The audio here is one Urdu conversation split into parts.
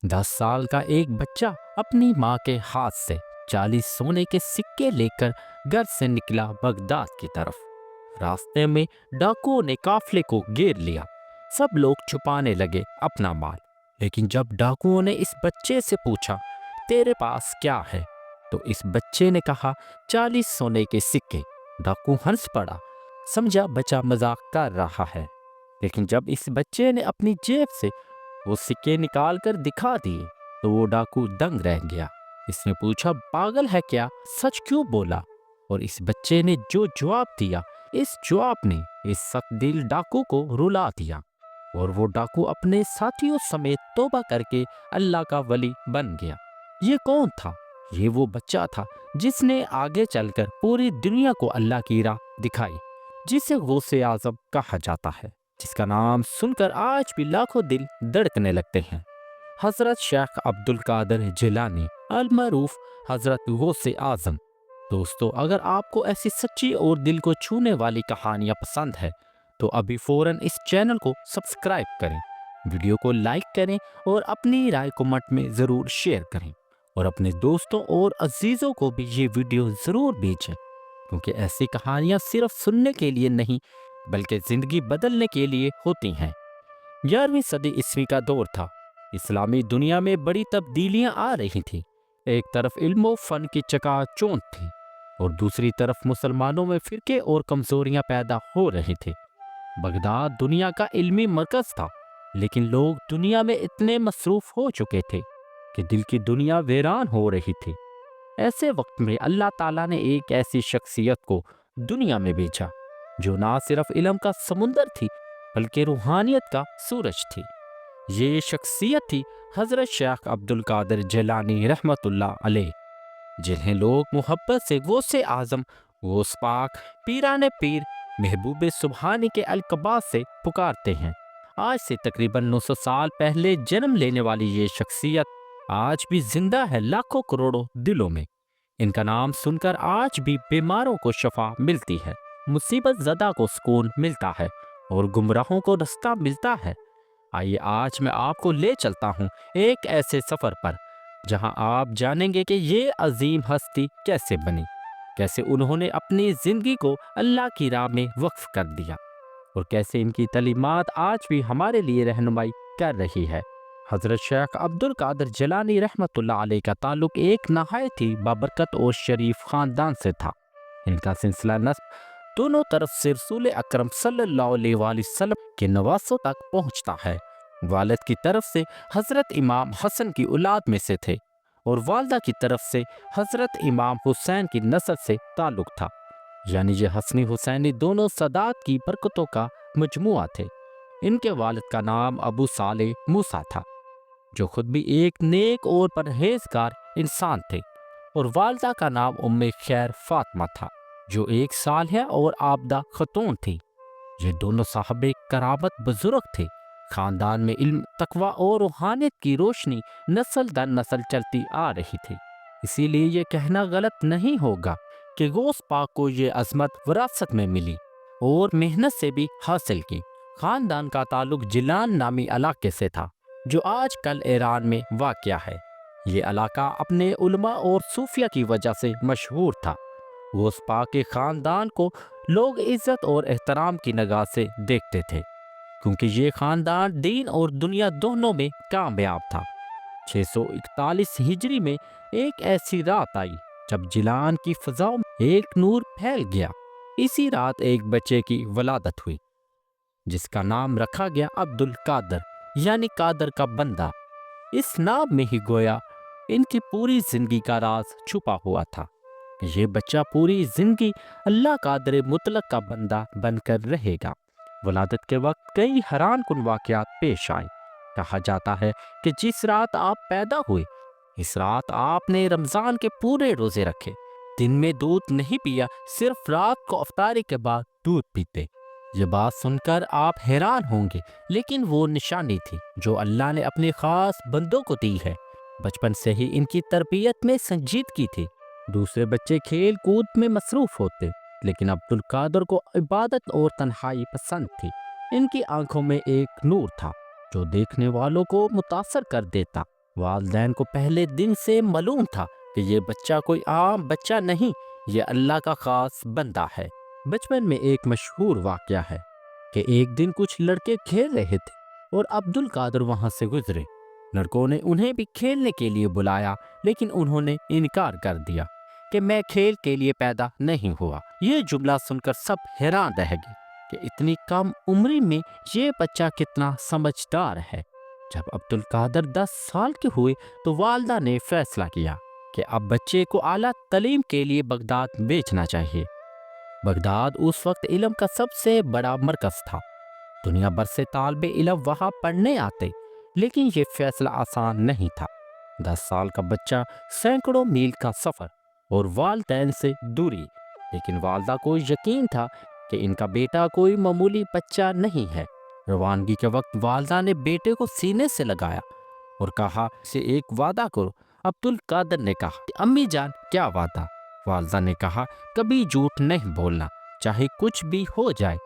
10 سال کا ایک بچہ اپنی ماں کے ہاتھ سے 40 سونے کے سکے لے کر گھر سے نکلا بغداد کی طرف۔ راستے میں ڈاکوؤں نے قافلے کو گھیر لیا۔ سب لوگ چھپانے لگے اپنا مال، لیکن جب ڈاکوؤں نے اس بچے سے پوچھا تیرے پاس کیا ہے، تو اس بچے نے کہا 40 سونے کے سکے۔ ڈاکو ہنس پڑا، سمجھا بچہ مذاق کر رہا ہے، لیکن جب اس بچے نے اپنی جیب سے وہ سکے نکال کر دکھا دیے تو وہ ڈاکو دنگ رہ گیا۔ اس نے پوچھا پاگل ہے کیا، سچ کیوں بولا؟ اور اس بچے نے جو جواب دیا، اس جواب نے اس سخت دل ڈاکو کو رلا دیا، اور وہ ڈاکو اپنے ساتھیوں سمیت توبہ کر کے اللہ کا ولی بن گیا۔ یہ کون تھا؟ یہ وہ بچہ تھا جس نے آگے چل کر پوری دنیا کو اللہ کی راہ دکھائی، جسے غوث اعظم کہا جاتا ہے، جس کا نام سن کر آج بھی لاکھوں دل دھڑکنے لگتے ہیں۔ حضرت شیخ عبد القادر جیلانی، المعروف حضرت غوث اعظم۔ دوستو، اگر آپ کو ایسی سچی اور دل کو چھونے والی کہانیاں پسند ہے تو ابھی فوراً اس چینل کو سبسکرائب کریں، ویڈیو کو لائک کریں اور اپنی رائے کمنٹ میں ضرور شیئر کریں، اور اپنے دوستوں اور عزیزوں کو بھی یہ ویڈیو ضرور بھیجیں، کیونکہ ایسی کہانیاں صرف سننے کے لیے نہیں بلکہ زندگی بدلنے کے لیے ہوتی ہیں۔ 11ویں صدی عیسوی کا دور تھا۔ اسلامی دنیا میں بڑی تبدیلیاں آ رہی تھیں۔ ایک طرف علم و فن کی چکا چوند تھی، اور دوسری طرف مسلمانوں میں فرقے اور کمزوریاں پیدا ہو رہی تھیں۔ بغداد دنیا کا علمی مرکز تھا، لیکن لوگ دنیا میں اتنے مصروف ہو چکے تھے کہ دل کی دنیا ویران ہو رہی تھی۔ ایسے وقت میں اللہ تعالیٰ نے ایک ایسی شخصیت کو دنیا میں بھیجا جو نہ صرف علم کا سمندر تھی بلکہ روحانیت کا سورج تھی۔ یہ شخصیت تھی حضرت شیخ عبد القادر جیلانی رحمۃ اللہ علیہ، جنہیں لوگ محبت سے غوث اعظم، غوث پاک، پیران پیر، محبوب سبحانی کے القابات سے پکارتے ہیں۔ آج سے تقریباً 900 سال پہلے جنم لینے والی یہ شخصیت آج بھی زندہ ہے لاکھوں کروڑوں دلوں میں۔ ان کا نام سن کر آج بھی بیماروں کو شفا ملتی ہے، مصیبت زدہ کو سکون ملتا ہے، اور گمراہوں کو رستہ ملتا ہے۔ آئیے آج میں آپ کو لے چلتا ہوں ایک ایسے سفر پر جہاں آپ جانیں گے کہ یہ عظیم ہستی کیسے بنی، کیسے انہوں نے اپنی زندگی کو اللہ کی راہ میں وقف کر دیا، اور کیسے ان کی تعلیمات آج بھی ہمارے لیے رہنمائی کر رہی ہے۔ حضرت شیخ عبد القادر جیلانی رحمۃ اللہ علیہ کا تعلق ایک نہایت ہی بابرکت اور شریف خاندان سے تھا۔ ان کا سلسلہ نسب دونوں طرف سے رسول اکرم صلی اللہ علیہ وآلہ وسلم کے نواسوں تک پہنچتا ہے۔ والد کی طرف سے حضرت امام حسن کی اولاد میں سے تھے، اور والدہ کی طرف سے حضرت امام حسین کی نسل سے تعلق تھا، یعنی یہ حسنی حسینی دونوں سادات کی برکتوں کا مجموعہ تھے۔ ان کے والد کا نام ابو صالح موسیٰ تھا، جو خود بھی ایک نیک اور پرہیزگار انسان تھے، اور والدہ کا نام ام خیر فاطمہ تھا، جو ایک صالحہ اور عابدہ خاتون تھی۔ یہ دونوں صاحب کرامت بزرگ تھے۔ خاندان میں علم، تقوی اور روحانیت کی روشنی نسل در نسل چلتی آ رہی تھی۔ اسی لیے یہ کہنا غلط نہیں ہوگا کہ غوث پاک کو یہ عظمت وراثت میں ملی اور محنت سے بھی حاصل کی۔ خاندان کا تعلق جیلان نامی علاقے سے تھا، جو آج کل ایران میں واقع ہے۔ یہ علاقہ اپنے علماء اور صوفیہ کی وجہ سے مشہور تھا۔ غوث پاک کے خاندان کو لوگ عزت اور احترام کی نگاہ سے دیکھتے تھے، کیونکہ یہ خاندان دین اور دنیا دونوں میں کامیاب تھا۔ 641 ہجری میں ایک ایسی رات آئی جب جیلان کی فضاؤں میں ایک نور پھیل گیا۔ اسی رات ایک بچے کی ولادت ہوئی، جس کا نام رکھا گیا عبد القادر، یعنی قادر کا بندہ۔ اس نام میں ہی گویا ان کی پوری زندگی کا راز چھپا ہوا تھا۔ یہ بچہ پوری زندگی اللہ قادر مطلق کا بندہ بن کر رہے گا۔ ولادت کے وقت کئی حیران کن واقعات پیش آئے۔ کہا جاتا ہے کہ جس رات آپ پیدا ہوئے، اس رات آپ نے رمضان کے پورے روزے رکھے، دن میں دودھ نہیں پیا، صرف رات کو افطاری کے بعد دودھ پیتے۔ یہ بات سن کر آپ حیران ہوں گے، لیکن وہ نشانی تھی جو اللہ نے اپنے خاص بندوں کو دی ہے۔ بچپن سے ہی ان کی تربیت میں سنجیدگی تھی۔ دوسرے بچے کھیل کود میں مصروف ہوتے، لیکن عبد القادر کو عبادت اور تنہائی پسند تھی۔ ان کی آنکھوں میں ایک نور تھا جو دیکھنے والوں کو متاثر کر دیتا۔ والدین کو پہلے دن سے معلوم تھا کہ یہ بچہ کوئی عام بچہ نہیں، یہ اللہ کا خاص بندہ ہے۔ بچپن میں ایک مشہور واقعہ ہے کہ ایک دن کچھ لڑکے کھیل رہے تھے اور عبد القادر وہاں سے گزرے۔ لڑکوں نے انہیں بھی کھیلنے کے لیے بلایا، لیکن انہوں نے انکار کر دیا کہ میں کھیل کے لیے پیدا نہیں ہوا۔ یہ جملہ سن کر سب حیران رہ گئے کہ اتنی کم عمری میں یہ بچہ کتنا سمجھدار ہے۔ جب عبد القادر 10 سال کے ہوئے تو والدہ نے فیصلہ کیا کہ اب بچے کو اعلیٰ تعلیم کے لیے بغداد بھیجنا چاہیے۔ بغداد اس وقت علم کا سب سے بڑا مرکز تھا۔ دنیا بھر سے طالب علم وہاں پڑھنے آتے، لیکن یہ فیصلہ آسان نہیں تھا۔ 10 سال کا بچہ، سینکڑوں میل کا سفر اور والدین سے دوری، لیکن والدہ کو یقین تھا کہ ان کا بیٹا کوئی معمولی بچہ نہیں ہے۔ روانگی کے وقت والدہ نے بیٹے کو سینے سے لگایا اور کہا، اسے ایک وعدہ کرو۔ عبد القادر نے کہا، امی جان کیا وعدہ؟ والدہ نے کہا، کبھی جھوٹ نہیں بولنا، چاہے کچھ بھی ہو جائے۔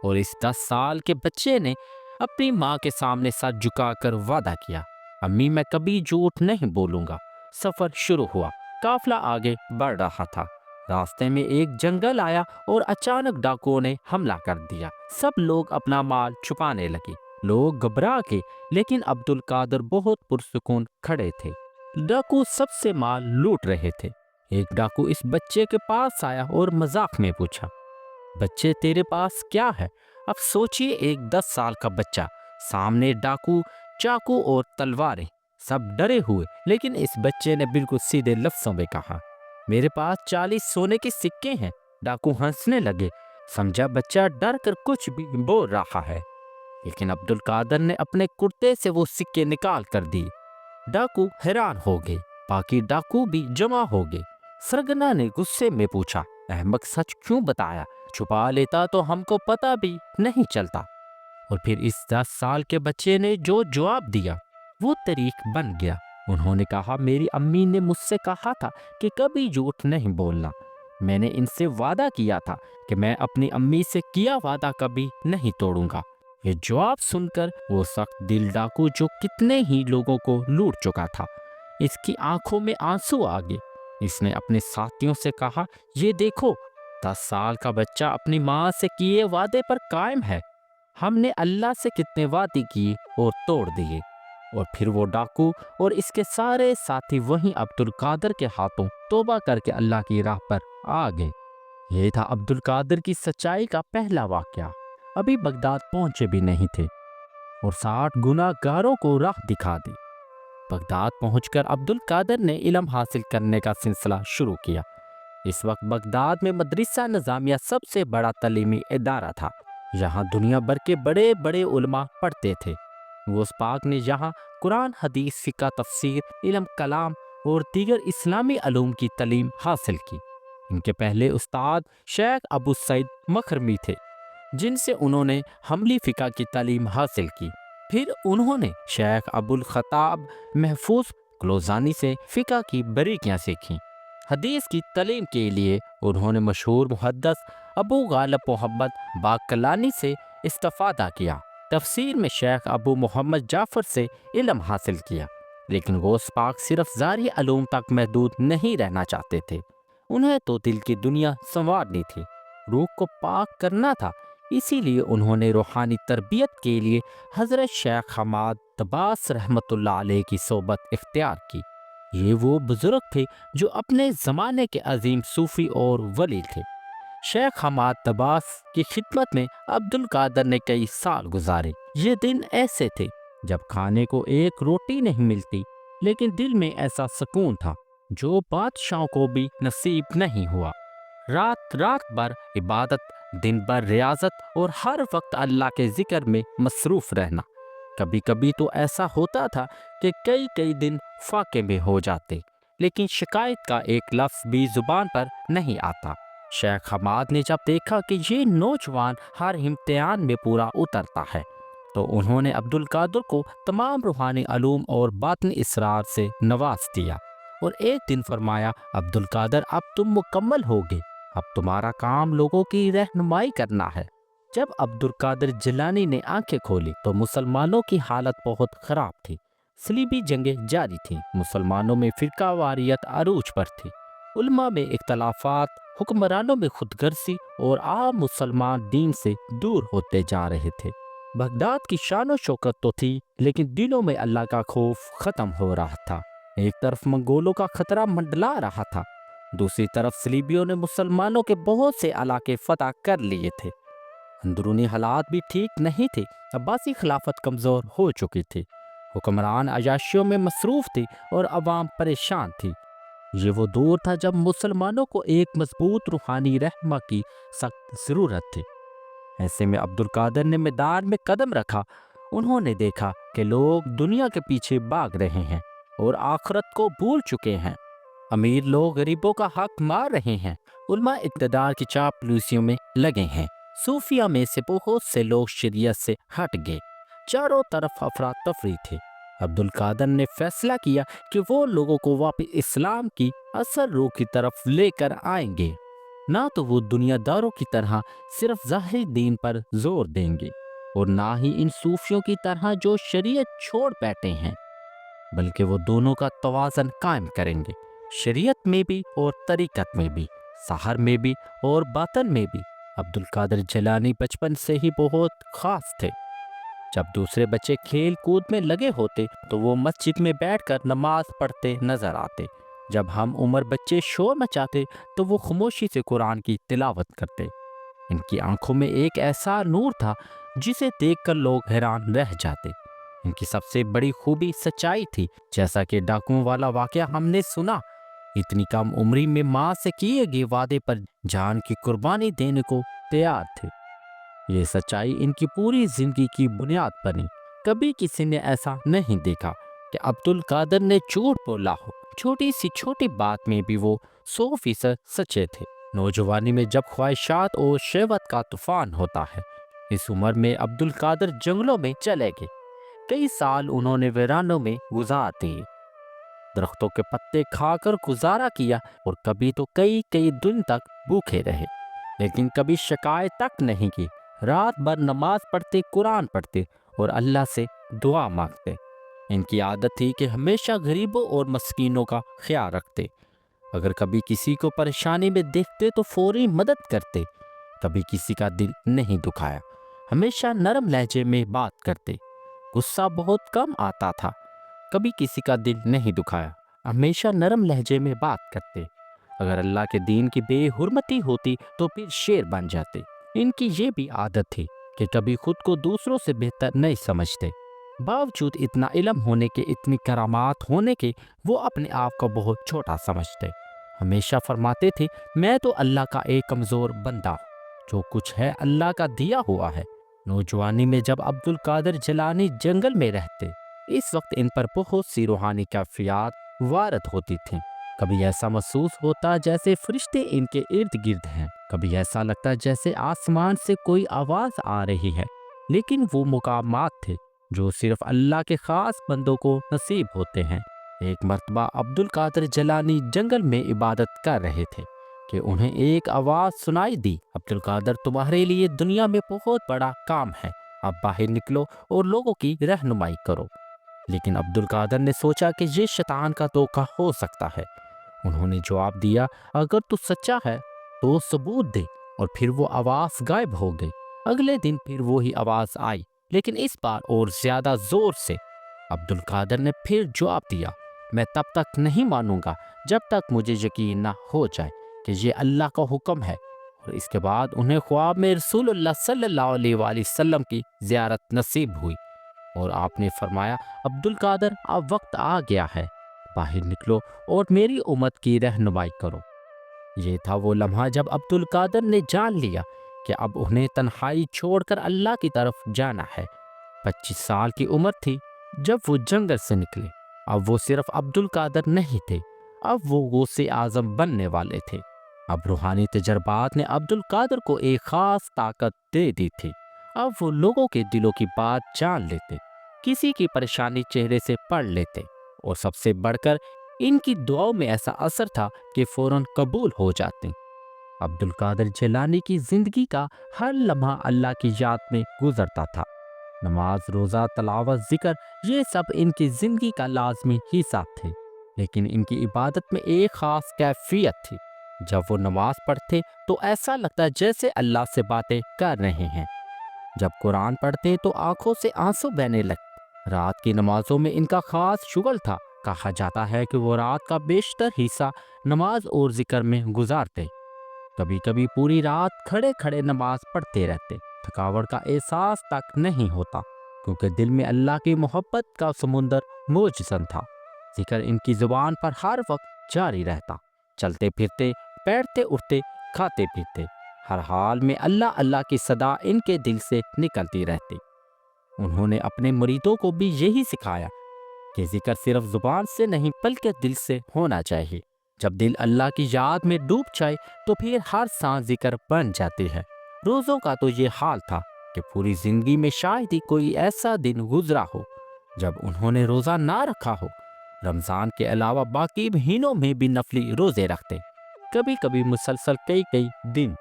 اور اس 10 سال کے بچے نے اپنی ماں کے سامنے سر جھکا کر وعدہ کیا، امی میں کبھی جھوٹ نہیں بولوں گا۔ سفر شروع ہوا، قافلہ آگے بڑھ رہا تھا۔ راستے میں ایک جنگل آیا اور اچانک ڈاکوؤں نے حملہ کر دیا۔ سب لوگ اپنا مال چھپانے لگے، لوگ گھبرا کے، لیکن عبد القادر بہت پرسکون کھڑے تھے۔ ڈاکو سب سے مال لوٹ رہے تھے۔ ایک ڈاکو اس بچے کے پاس آیا اور مذاق میں پوچھا، بچے تیرے پاس کیا ہے؟ اب سوچئے، ایک 10 سال کا بچہ، سامنے ڈاکو، چاقو اور تلواریں، سب ڈرے ہوئے، لیکن اس بچے نے بالکل سیدھے لفظوں میں کہا، میرے پاس 40 سونے کے سکے ہیں۔ ڈاکو ہنسنے لگے، سمجھا بچہ ڈر کر کچھ بھی بول رہا ہے، لیکن عبد القادر نے اپنے کرتے سے وہ سکے نکال کر دیے۔ ڈاکو حیران ہو گئے، باقی ڈاکو بھی جمع ہو گئے۔ سرگنا نے غصے میں پوچھا، احمق، سچ کیوں بتایا؟ چھپا لیتا تو ہم کو پتہ بھی نہیں چلتا۔ اور پھر اس 10 سال کے بچے نے جو جواب دیا وہ طریق بن گیا۔ انہوں نے کہا، میری امی نے مجھ سے کہا تھا کہ کبھی جھوٹ نہیں بولنا۔ میں نے ان سے وعدہ کیا تھا کہ میں اپنی امی سے کیا وعدہ کبھی نہیں توڑوں گا۔ یہ جواب سن کر وہ سخت دل ڈاکو، جو کتنے ہی لوگوں کو لوٹ چکا تھا، اس کی آنکھوں میں آنسو آ گئے۔ اس نے اپنے ساتھیوں سے کہا، یہ دیکھو، 10 سال کا بچہ اپنی ماں سے کیے وعدے پر قائم ہے۔ ہم نے اللہ سے کتنے وعدے کیے اور توڑ دیے۔ اور پھر وہ ڈاکو اور اس کے سارے ساتھی وہیں عبد القادر کے ہاتھوں توبہ کر کے اللہ کی راہ پر آ گئے۔ یہ تھا عبد القادر کی سچائی کا پہلا واقعہ۔ ابھی بغداد پہنچے بھی نہیں تھے اور 60 گناہ گاروں کو راہ دکھا دی۔ بغداد پہنچ کر عبد القادر نے علم حاصل کرنے کا سلسلہ شروع کیا۔ اس وقت بغداد میں مدرسہ نظامیہ سب سے بڑا تعلیمی ادارہ تھا۔ یہاں دنیا بھر کے بڑے بڑے علماء پڑھتے تھے۔ غوث پاک نے یہاں قرآن، حدیث، فقہ، تفسیر، علم کلام اور دیگر اسلامی علوم کی تعلیم حاصل کی۔ ان کے پہلے استاد شیخ ابو سعید مکرمی تھے، جن سے انہوں نے حنبلی فقہ کی تعلیم حاصل کی۔ پھر انہوں نے شیخ ابو الخطاب محفوظ کلوزانی سے فقہ کی باریکیاں سیکھیں۔ حدیث کی تعلیم کے لیے انہوں نے مشہور محدث ابو غالب محمد باقلانی سے استفادہ کیا۔ تفسیر میں شیخ ابو محمد جعفر سے علم حاصل کیا۔ لیکن غوث پاک صرف ظاہری علوم تک محدود نہیں رہنا چاہتے تھے، انہیں تو دل کی دنیا سنوارنی تھی، روح کو پاک کرنا تھا۔ اسی لیے انہوں نے روحانی تربیت کے لیے حضرت شیخ حماد طباس رحمۃ اللہ علیہ کی صحبت اختیار کی۔ یہ وہ بزرگ تھے جو اپنے زمانے کے عظیم صوفی اور ولی تھے۔ شیخ حماد طباس کی خدمت میں عبد القادر نے کئی سال گزارے۔ یہ دن ایسے تھے جب کھانے کو ایک روٹی نہیں ملتی، لیکن دل میں ایسا سکون تھا جو بادشاہوں کو بھی نصیب نہیں ہوا۔ رات رات بھر عبادت، دن بھر ریاضت اور ہر وقت اللہ کے ذکر میں مصروف رہنا۔ کبھی کبھی تو ایسا ہوتا تھا کہ کئی دن فاقے میں ہو جاتے، لیکن شکایت کا ایک لفظ بھی زبان پر نہیں آتا۔ شیخ حماد نے جب دیکھا کہ یہ نوجوان ہر امتحان میں پورا اترتا ہے، تو انہوں نے عبد القادر کو تمام روحانی علوم اور باطنی اسرار سے نواز دیا، اور ایک دن فرمایا، عبد القادر، اب تم مکمل ہو گئے، اب تمہارا کام لوگوں کی رہنمائی کرنا ہے۔ جب عبد القادر جیلانی نے آنکھیں کھولی تو مسلمانوں کی حالت بہت خراب تھی۔ صلیبی جنگیں جاری تھیں، مسلمانوں میں فرقہ واریت عروج پر تھی، علماء میں اختلافات، حکمرانوں میں خود غرضی اور عام مسلمان دین سے دور ہوتے جا رہے تھے۔ بغداد کی شان و شوکت تو تھی، لیکن دلوں میں اللہ کا خوف ختم ہو رہا تھا۔ ایک طرف منگولوں کا خطرہ منڈلا رہا تھا، دوسری طرف صلیبیوں نے مسلمانوں کے بہت سے علاقے فتح کر لیے تھے۔ اندرونی حالات بھی ٹھیک نہیں تھے، عباسی خلافت کمزور ہو چکی تھی، حکمران عیاشیوں میں مصروف تھی اور عوام پریشان تھی۔ یہ وہ دور تھا جب مسلمانوں کو ایک مضبوط روحانی رہنما کی سخت ضرورت تھی۔ ایسے میں عبد القادر نے میدان میں قدم رکھا۔ انہوں نے دیکھا کہ لوگ دنیا کے پیچھے بھاگ رہے ہیں اور آخرت کو بھول چکے ہیں، امیر لوگ غریبوں کا حق مار رہے ہیں، علماء اقتدار کی چاپلوسیوں میں لگے ہیں، صوفیہ میں سے بہت سے لوگ شریعت سے ہٹ گئے، چاروں طرف افراتفری تھے۔ عبد القادر نے فیصلہ کیا کہ وہ لوگوں کو واپس اسلام کی اصل روح کی طرف لے کر آئیں گے، نہ تو وہ دنیا داروں کی طرح صرف ظاہری دین پر زور دیں گے اور نہ ہی ان صوفیوں کی طرح جو شریعت چھوڑ بیٹھے ہیں، بلکہ وہ دونوں کا توازن قائم کریں گے، شریعت میں بھی اور طریقت میں بھی، ظاہر میں بھی اور باطن میں بھی۔ عبد القادر جیلانی بچپن سے ہی بہت خاص تھے۔ جب دوسرے بچے کھیل کود میں لگے ہوتے تو وہ مسجد میں بیٹھ کر نماز پڑھتے نظر آتے، جب ہم عمر بچے شور مچاتے تو وہ خاموشی سے قرآن کی تلاوت کرتے۔ ان کی آنکھوں میں ایک ایسا نور تھا جسے دیکھ کر لوگ حیران رہ جاتے۔ ان کی سب سے بڑی خوبی سچائی تھی، جیسا کہ ڈاکوؤں والا واقعہ ہم نے سنا، اتنی کم عمری میں ماں سے کیے گئے وعدے پر جان کی قربانی دینے کو تیار تھے۔ یہ سچائی ان کی پوری زندگی کی بنیاد بنی۔ کبھی کسی نے ایسا نہیں دیکھا کہ عبد القادر نے جھوٹ بولا ہو، چھوٹی سی چھوٹی بات میں بھی وہ 100% سچے تھے۔ نوجوانی میں جب خواہشات اور شہوت کا طوفان ہوتا ہے، اس عمر میں عبد القادر جنگلوں میں چلے گئے۔ کئی سال انہوں نے ویرانوں میں گزار دیے، درختوں کے پتے کھا کر گزارا کیا اور کبھی تو کئی دن تک بھوکے رہے، لیکن کبھی شکایت تک نہیں کی۔ رات بھر نماز پڑھتے، قرآن پڑھتے اور اللہ سے دعا مانگتے۔ ان کی عادت تھی کہ ہمیشہ غریبوں اور مسکینوں کا خیال رکھتے، اگر کبھی کسی کو پریشانی میں دیکھتے تو فوری مدد کرتے، کبھی کسی کا دل نہیں دکھایا، ہمیشہ نرم لہجے میں بات کرتے، غصہ بہت کم آتا تھا، کبھی کسی کا دل نہیں دکھایا، ہمیشہ نرم لہجے میں بات کرتے، اگر اللہ کے دین کی بے حرمتی ہوتی تو پھر شیر بن جاتے۔ ان کی یہ بھی عادت تھی کہ کبھی خود کو دوسروں سے بہتر نہیں سمجھتے، باوجود اتنا علم ہونے کے، اتنی کرامات ہونے کے، وہ اپنے آپ کو بہت چھوٹا سمجھتے، ہمیشہ فرماتے تھے میں تو اللہ کا ایک کمزور بندہ ہوں، جو کچھ ہے اللہ کا دیا ہوا ہے۔ نوجوانی میں جب عبد القادر جیلانی جنگل میں رہتے، اس وقت ان پر بہت سی روحانی کیفیات وارد ہوتی تھیں۔ کبھی ایسا محسوس ہوتا جیسے فرشتے ان کے ارد گرد ہیں، کبھی ایسا لگتا جیسے آسمان سے کوئی آواز آ رہی ہے، لیکن وہ مقامات تھے جو صرف اللہ کے خاص بندوں کو نصیب ہوتے ہیں۔ ایک مرتبہ عبد القادر جیلانی جنگل میں عبادت کر رہے تھے کہ انہیں ایک آواز سنائی دی، عبد القادر تمہارے لیے دنیا میں بہت بڑا کام ہے، اب باہر نکلو اور لوگوں کی رہنمائی کرو۔ لیکن عبد القادر نے سوچا کہ یہ شیطان کا دھوکہ ہو سکتا ہے۔ انہوں نے جواب دیا اگر تو سچا ہے تو ثبوت دے، اور پھر وہ آواز غائب ہو گئی۔ اگلے دن پھر وہی آواز آئی، لیکن اس بار اور زیادہ زور سے۔ عبد القادر نے پھر جواب دیا میں تب تک نہیں مانوں گا جب تک مجھے یقین نہ ہو جائے کہ یہ اللہ کا حکم ہے۔ اور اس کے بعد انہیں خواب میں رسول اللہ صلی اللہ علیہ وآلہ وسلم کی زیارت نصیب ہوئی، اور آپ نے فرمایا عبد القادر اب وقت آ گیا ہے، باہر نکلو اور میری امت کی رہنمائی کرو۔ یہ تھا وہ لمحہ جب عبد القادر نے جان لیا کہ اب انہیں تنہائی چھوڑ کر اللہ کی طرف جانا ہے۔ 25 سال کی عمر تھی جب وہ جنگل سے نکلے۔ اب وہ صرف عبد القادر نہیں تھے، اب وہ غوث اعظم بننے والے تھے۔ اب روحانی تجربات نے عبد القادر کو ایک خاص طاقت دے دی تھی۔ اب وہ لوگوں کے دلوں کی بات جان لیتے، کسی کی پریشانی چہرے سے پڑھ لیتے، اور سب سے بڑھ کر ان کی دعاؤں میں ایسا اثر تھا کہ فوراً قبول ہو جاتے۔ عبد القادر جیلانی کی زندگی کا ہر لمحہ اللہ کی یاد میں گزرتا تھا۔ نماز، روزہ، تلاوت، ذکر، یہ سب ان کی زندگی کا لازمی حصہ تھے، لیکن ان کی عبادت میں ایک خاص کیفیت تھی۔ جب وہ نماز پڑھتے تو ایسا لگتا جیسے اللہ سے باتیں کر رہے ہیں۔ جب قرآن پڑھتے تو آنکھوں سے آنسو بہنے لگتے۔ رات کی نمازوں میں ان کا خاص شغل تھا۔ کہا جاتا ہے کہ وہ رات کا بیشتر حصہ نماز اور ذکر میں گزارتے، کبھی کبھی پوری رات کھڑے کھڑے نماز پڑھتے رہتے۔ تھکاوٹ کا احساس تک نہیں ہوتا، کیونکہ دل میں اللہ کی محبت کا سمندر موجزن تھا۔ ذکر ان کی زبان پر ہر وقت جاری رہتا، چلتے پھرتے، بیٹھتے اٹھتے، کھاتے پیتے، ہر حال میں اللہ اللہ کی صدا ان کے دل سے نکلتی رہتی۔ انہوں نے اپنے مریدوں کو بھی یہی سکھایا کہ ذکر صرف زبان سے نہیں بلکہ دل سے ہونا چاہیے۔ جب دل اللہ کی یاد میں ڈوب جائے تو پھر ہر سانس ذکر بن جاتی ہے۔ روزوں کا تو یہ حال تھا کہ پوری زندگی میں شاید ہی کوئی ایسا دن گزرا ہو جب انہوں نے روزہ نہ رکھا ہو۔ رمضان کے علاوہ باقی مہینوں میں بھی نفلی روزے رکھتے، کبھی کبھی مسلسل کئی کئی دن،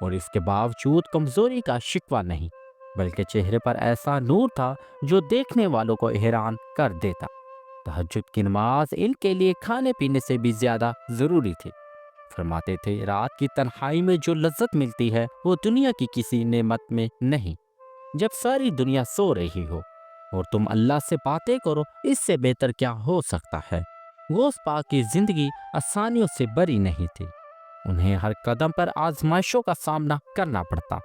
اور اس کے باوجود کمزوری کا شکوہ نہیں، بلکہ چہرے پر ایسا نور تھا جو دیکھنے والوں کو حیران کر دیتا۔ تہجد کی نماز ان کے لیے کھانے پینے سے بھی زیادہ ضروری تھی۔ فرماتے تھے، رات کی تنہائی میں جو لذت ملتی ہے وہ دنیا کی کسی نعمت میں نہیں۔ جب ساری دنیا سو رہی ہو اور تم اللہ سے باتیں کرو، اس سے بہتر کیا ہو سکتا ہے؟ غوث پاک کی زندگی آسانیوں سے بری نہیں تھی۔ انہیں ہر قدم پر آزمائشوں کا سامنا کرنا پڑتا۔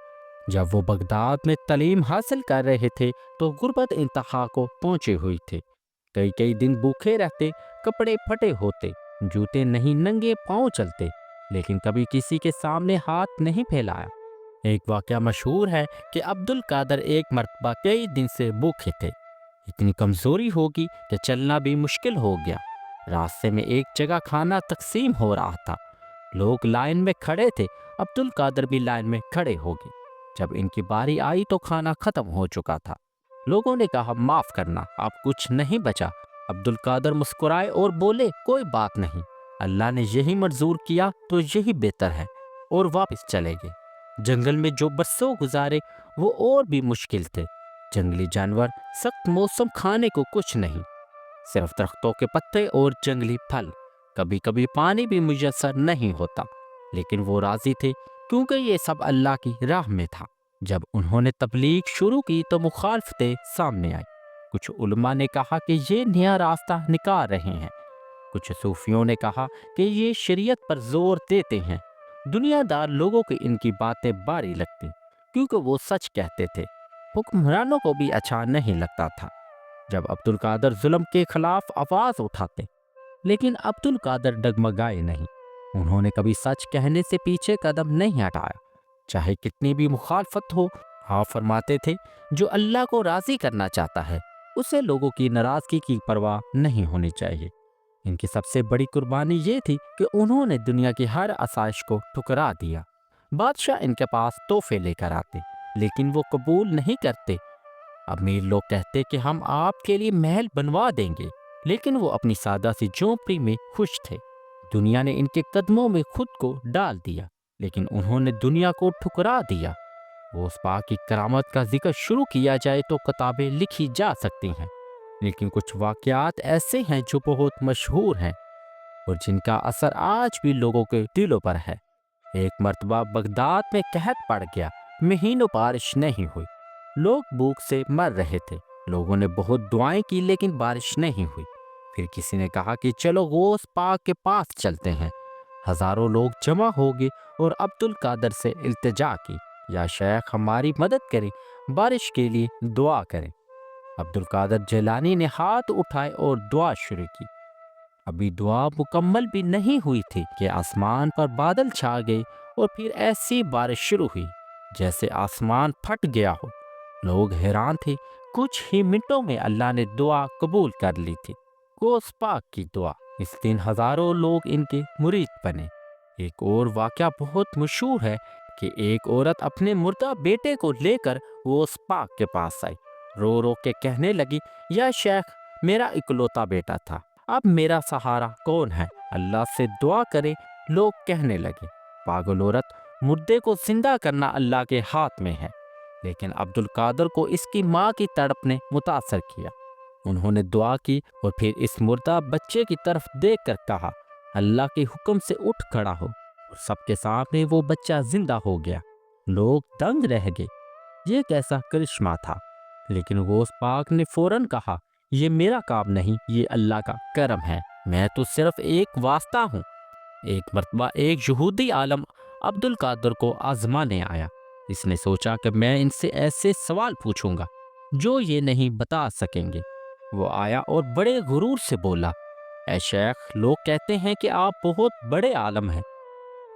جب وہ بغداد میں تعلیم حاصل کر رہے تھے تو غربت انتہا کو پہنچی ہوئی تھی۔ کئی کئی دن بھوکے رہتے، کپڑے پھٹے ہوتے، جوتے نہیں، ننگے پاؤں چلتے، لیکن کبھی کسی کے سامنے ہاتھ نہیں پھیلایا۔ ایک واقعہ مشہور ہے کہ عبد القادر ایک مرتبہ کئی دن سے بھوکے تھے۔ اتنی کمزوری ہوگی کہ چلنا بھی مشکل ہو گیا۔ راستے میں ایک جگہ کھانا تقسیم ہو رہا تھا، لوگ لائن میں کھڑے تھے، عبد القادر بھی لائن میں کھڑے ہو گئے۔ جب ان کی باری آئی تو کھانا ختم ہو چکا تھا۔ لوگوں نے کہا، معاف کرنا، اب کچھ نہیں بچا۔ عبد القادر مسکرائے اور بولے، کوئی بات نہیں، اللہ نے یہی منظور کیا تو یہی بہتر ہے، اور واپس چلے گئے۔ جنگل میں جو برسوں گزارے وہ اور بھی مشکل تھے۔ جنگلی جانور، سخت موسم، کھانے کو کچھ نہیں، صرف درختوں کے پتے اور جنگلی پھل۔ کبھی کبھی پانی بھی میسر نہیں ہوتا، لیکن وہ راضی تھے کیونکہ یہ سب اللہ کی راہ میں تھا۔ جب انہوں نے تبلیغ شروع کی تو مخالفتیں سامنے آئی۔ کچھ علماء نے کہا کہ یہ نیا راستہ نکال رہے ہیں، کچھ صوفیوں نے کہا کہ یہ شریعت پر زور دیتے ہیں۔ دنیا دار لوگوں کی ان کی باتیں باری لگتی کیونکہ وہ سچ کہتے تھے۔ حکمرانوں کو بھی اچھا نہیں لگتا تھا جب عبد القادر ظلم کے خلاف آواز اٹھاتے، لیکن عبد القادر ڈگمگائے نہیں۔ انہوں نے کبھی سچ کہنے سے پیچھے قدم نہیں ہٹایا، چاہے کتنی بھی مخالفت ہو۔ آپ فرماتے تھے، جو اللہ کو راضی کرنا چاہتا ہے اسے لوگوں کی ناراضگی کی پرواہ نہیں ہونی چاہیے۔ ان کی سب سے بڑی قربانی یہ تھی کہ انہوں نے دنیا کی ہر آسائش کو ٹھکرا دیا۔ بادشاہ ان کے پاس تحفے لے کر آتے، لیکن وہ قبول نہیں کرتے۔ امیر لوگ کہتے کہ ہم آپ کے لیے محل بنوا دیں گے، لیکن وہ اپنی سادہ سی جھونپڑی میں خوش تھے۔ دنیا نے ان کے قدموں میں خود کو ڈال دیا، لیکن انہوں نے دنیا کو ٹھکرا دیا۔ غوث پاک کی کرامت کا ذکر شروع کیا جائے تو کتابیں لکھی جا سکتی ہیں، لیکن کچھ واقعات ایسے ہیں جو بہت مشہور ہیں اور جن کا اثر آج بھی لوگوں کے دلوں پر ہے۔ ایک مرتبہ بغداد میں قحط پڑ گیا، مہینوں بارش نہیں ہوئی، لوگ بھوک سے مر رہے تھے۔ لوگوں نے بہت دعائیں کی لیکن بارش نہیں ہوئی۔ پھر کسی نے کہا کہ چلو غوث پاک کے پاس چلتے ہیں۔ ہزاروں لوگ جمع ہو گئے اور عبد القادر سے التجا کی، یا شیخ ہماری مدد کریں، بارش کے لیے دعا کریں۔ عبد القادر جیلانی نے ہاتھ اٹھائے اور دعا شروع کی۔ ابھی دعا مکمل بھی نہیں ہوئی تھی کہ آسمان پر بادل چھا گئے اور پھر ایسی بارش شروع ہوئی جیسے آسمان پھٹ گیا ہو۔ لوگ حیران تھے۔ کچھ ہی منٹوں میں اللہ نے دعا قبول کر لی تھی، غوث پاک کی دعا۔ اس دن ہزاروں لوگ ان کے مرید بنے۔ ایک اور واقعہ بہت مشہور ہے کہ ایک عورت اپنے مردہ بیٹے کو لے کر غوث پاک کے پاس آئی، رو رو کے کہنے لگی، یا شیخ، میرا اکلوتا بیٹا تھا، اب میرا سہارا کون ہے؟ اللہ سے دعا کرے۔ لوگ کہنے لگے، پاگل عورت، مردے کو زندہ کرنا اللہ کے ہاتھ میں ہے، لیکن عبد القادر کو اس کی ماں کی تڑپ نے متاثر کیا۔ انہوں نے دعا کی اور پھر اس مردہ بچے کی طرف دیکھ کر کہا، اللہ کے حکم سے اٹھ کھڑا ہو، اور سب کے سامنے وہ بچہ زندہ ہو گیا۔ لوگ دنگ رہ گئے، یہ کیسا کرشمہ تھا؟ لیکن غوث پاک نے فوراً کہا، یہ میرا کام نہیں، یہ اللہ کا کرم ہے، میں تو صرف ایک واسطہ ہوں۔ ایک مرتبہ ایک یہودی عالم عبد القادر کو آزمانے آیا۔ اس نے سوچا کہ میں ان سے ایسے سوال پوچھوں گا جو یہ نہیں بتا سکیں گے۔ وہ آیا اور بڑے غرور سے بولا، اے شیخ، لوگ کہتے ہیں کہ آپ بہت بڑے عالم ہیں۔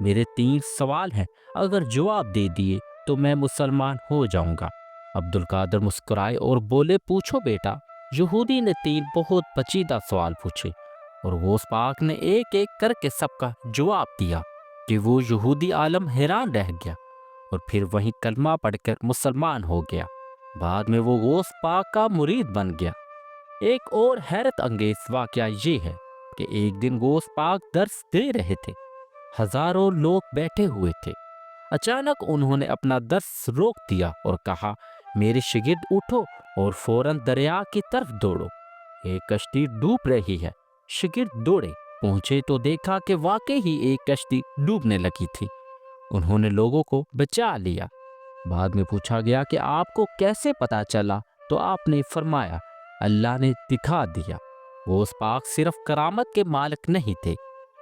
میرے 3 سوال ہیں، اگر جواب دے دیے تو میں مسلمان ہو جاؤں گا۔ عبد القادر مسکرائے اور بولے، پوچھو بیٹا۔ یہودی نے 3 بہت پیچیدہ سوال پوچھے اور غوث پاک نے ایک ایک کر کے سب کا جواب دیا کہ وہ یہودی عالم حیران رہ گیا اور پھر وہیں کلمہ پڑھ کر مسلمان ہو گیا۔ بعد میں وہ غوث پاک کا مرید بن گیا۔ ایک اور حیرت انگیز واقعہ یہ ہے کہ ایک دن غوث پاک درس دے رہے تھے، ہزاروں لوگ بیٹھے ہوئے تھے۔ اچانک انہوں نے اپنا درس روک دیا اور کہا، میرے شاگرد اٹھو اور فوراً دریا کی طرف دوڑو، ایک کشتی ڈوب رہی ہے۔ شاگرد دوڑے، پہنچے تو دیکھا کہ واقعی ہی ایک کشتی ڈوبنے لگی تھی۔ انہوں نے لوگوں کو بچا لیا۔ بعد میں پوچھا گیا کہ آپ کو کیسے پتا چلا، تو آپ نے فرمایا، اللہ نے دکھا دیا۔ غوث پاک صرف کرامت کے مالک نہیں تھے،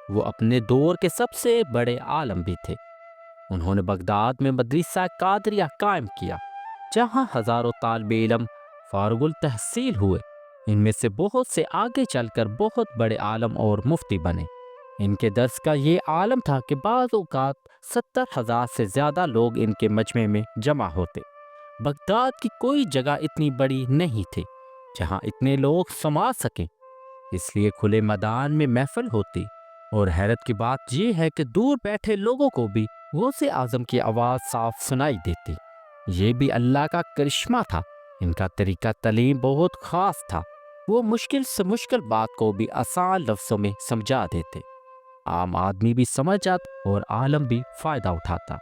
وہ اپنے دور کے سب سے بڑے عالم بھی تھے۔ انہوں نے بغداد میں مدرسہ قادریہ قائم کیا، جہاں ہزاروں طالب علم فارغ التحصیل ہوئے۔ ان میں سے بہت سے آگے چل کر بہت بڑے عالم اور مفتی بنے۔ ان کے درس کا یہ عالم تھا کہ بعض اوقات 70,000 سے زیادہ لوگ ان کے مجمع میں جمع ہوتے۔ بغداد کی کوئی جگہ اتنی بڑی نہیں تھی جہاں اتنے لوگ سما سکیں، اس لیے کھلے میدان میں محفل ہوتی۔ اور حیرت کی بات یہ ہے کہ دور بیٹھے لوگوں کو بھی غوث اعظم کی آواز صاف سنائی دیتی۔ یہ بھی اللہ کا کرشمہ تھا۔ ان کا طریقہ تعلیم بہت خاص تھا، وہ مشکل سے مشکل بات کو بھی آسان لفظوں میں سمجھا دیتے، عام آدمی بھی سمجھ جاتا اور عالم بھی فائدہ اٹھاتا۔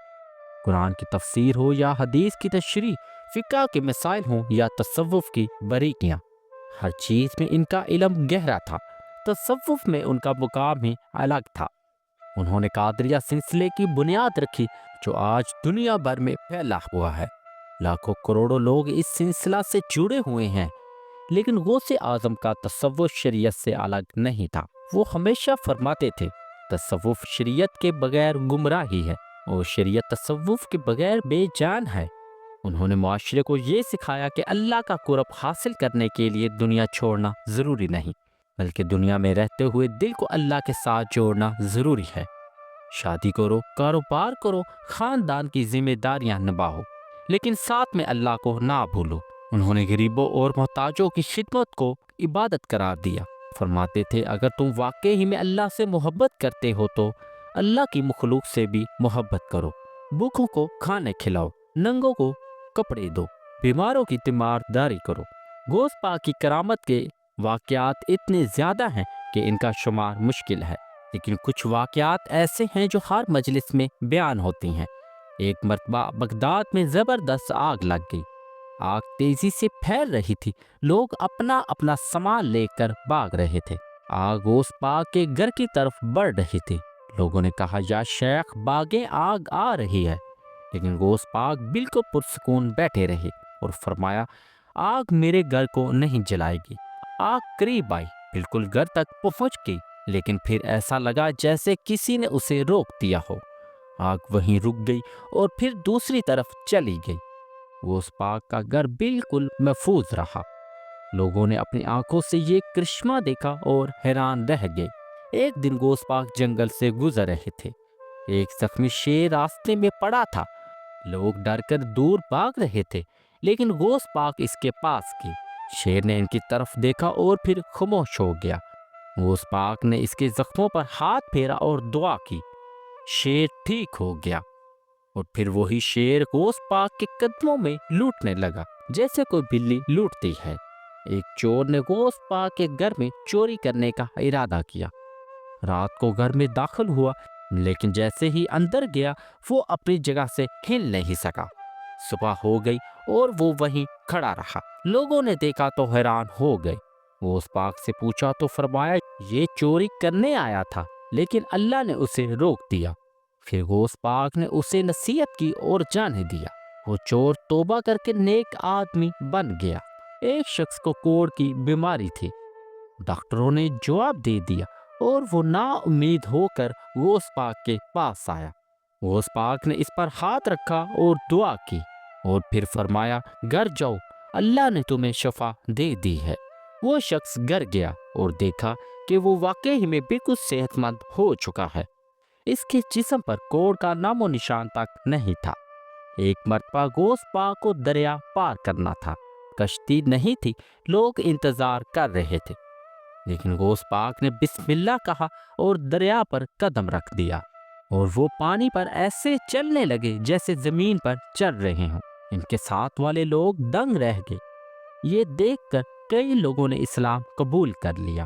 قرآن کی تفسیر ہو یا حدیث کی تشریح، فقہ کے مسائل ہوں یا تصوف کی باریکیاں، ہر چیز میں ان کا علم گہرا تھا۔ تصوف میں ان کا مقام ہی الگ تھا۔ انہوں نے قادریہ سلسلے کی بنیاد رکھی جو آج دنیا بھر میں پھیلا ہوا ہے۔ لاکھوں کروڑوں لوگ اس سلسلہ سے جڑے ہوئے ہیں، لیکن غوث اعظم کا تصوف شریعت سے الگ نہیں تھا۔ وہ ہمیشہ فرماتے تھے، تصوف شریعت کے بغیر گمراہی ہے اور شریعت تصوف کے بغیر بے جان ہے۔ انہوں نے معاشرے کو یہ سکھایا کہ اللہ کا قرب حاصل کرنے کے لیے دنیا چھوڑنا ضروری نہیں، بلکہ دنیا میں رہتے ہوئے دل کو اللہ کے ساتھ جوڑنا ضروری ہے۔ شادی کرو، کاروبار کرو، خاندان کی ذمہ داریاں نبھاؤ، لیکن ساتھ میں اللہ کو نہ بھولو۔ انہوں نے غریبوں اور محتاجوں کی خدمت کو عبادت قرار دیا۔ فرماتے تھے، اگر تم واقعی میں اللہ سے محبت کرتے ہو تو اللہ کی مخلوق سے بھی محبت کرو۔ بھوکوں کو کھانے کھلاؤ، ننگوں کو کپڑے دو، بیماروں کی تیمارداری کرو۔ غوث پاک کی کرامت کے واقعات اتنے زیادہ ہیں کہ ان کا شمار مشکل ہے، لیکن کچھ واقعات ایسے ہیں جو ہر مجلس میں بیان ہوتی ہیں۔ ایک مرتبہ بغداد میں زبردست آگ لگ گئی۔ آگ تیزی سے پھیل رہی تھی، لوگ اپنا اپنا سامان لے کر بھاگ رہے تھے۔ آگ غوث پاک کے گھر کی طرف بڑھ رہی تھی۔ لوگوں نے کہا، یا شیخ بھاگیں، آگ آ رہی ہے۔ لیکن غوث پاک بالکل پرسکون بیٹھے رہے اور فرمایا، آگ میرے گھر کو نہیں جلائے گی۔ آگ قریب آئی، بالکل گھر تک پہنچ گئی، لیکن پھر ایسا لگا جیسے کسی نے اسے روک دیا ہو۔ آگ وہیں رک گئی اور پھر دوسری طرف چلی گئی۔ غوث پاک کا گھر بالکل محفوظ رہا۔ لوگوں نے اپنی آنکھوں سے یہ کرشمہ دیکھا اور حیران رہ گئے۔ ایک دن غوث پاک جنگل سے گزر رہے تھے۔ ایک زخمی شیر راستے میں پڑا تھا۔ لوگ ڈر کر دور بھاگ رہے تھے، لیکن غوث پاک اس کے پاس گئے۔ شیر نے ان کی طرف دیکھا اور پھر خاموش ہو گیا۔ غوث پاک نے اس کے زخموں پر ہاتھ پھیرا اور دعا کی۔ شیر ٹھیک ہو گیا اور پھر وہی شیر غوث پاک کے قدموں میں لوٹنے لگا جیسے کوئی بلی لوٹتی ہے۔ ایک چور نے غوث پاک کے گھر میں چوری کرنے کا ارادہ کیا۔ رات کو گھر میں داخل ہوا، لیکن جیسے ہی اندر گیا وہ اپنی جگہ سے ہل نہیں سکا۔ صبح ہو گئی اور وہ وہیں کھڑا رہا۔ لوگوں نے دیکھا تو حیران ہو گئے۔ غوث پاک سے پوچھا تو فرمایا یہ چوری کرنے آیا تھا، لیکن اللہ نے اسے روک دیا۔ پھر غوث پاک نے اسے نصیحت کی اور جانے دیا۔ وہ چور توبہ کر کے نیک آدمی بن گیا۔ ایک شخص کو کوڑ کی بیماری تھی۔ ڈاکٹروں نے جواب دے دیا اور وہ نا امید ہو کر غوث پاک کے پاس آیا۔ غوث پاک نے اس پر ہاتھ رکھا اور دعا کی اور پھر فرمایا گھر جاؤ، اللہ نے تمہیں شفا دے دی ہے۔ وہ شخص گھر گیا اور دیکھا کہ وہ واقعی میں بالکل صحت مند ہو چکا ہے۔ اس کے جسم پر کوڑ کا نام و نشان تک نہیں تھا۔ ایک مرتبہ غوث پاک کو دریا پار کرنا تھا۔ کشتی نہیں تھی، لوگ انتظار کر رہے تھے، لیکن غوث پاک نے بسم اللہ کہا اور دریا پر قدم رکھ دیا، اور وہ پانی پر ایسے چلنے لگے جیسے زمین پر چل رہے ہوں۔ ان کے ساتھ والے لوگ دنگ رہ گئے۔ یہ دیکھ کر کئی لوگوں نے اسلام قبول کر لیا۔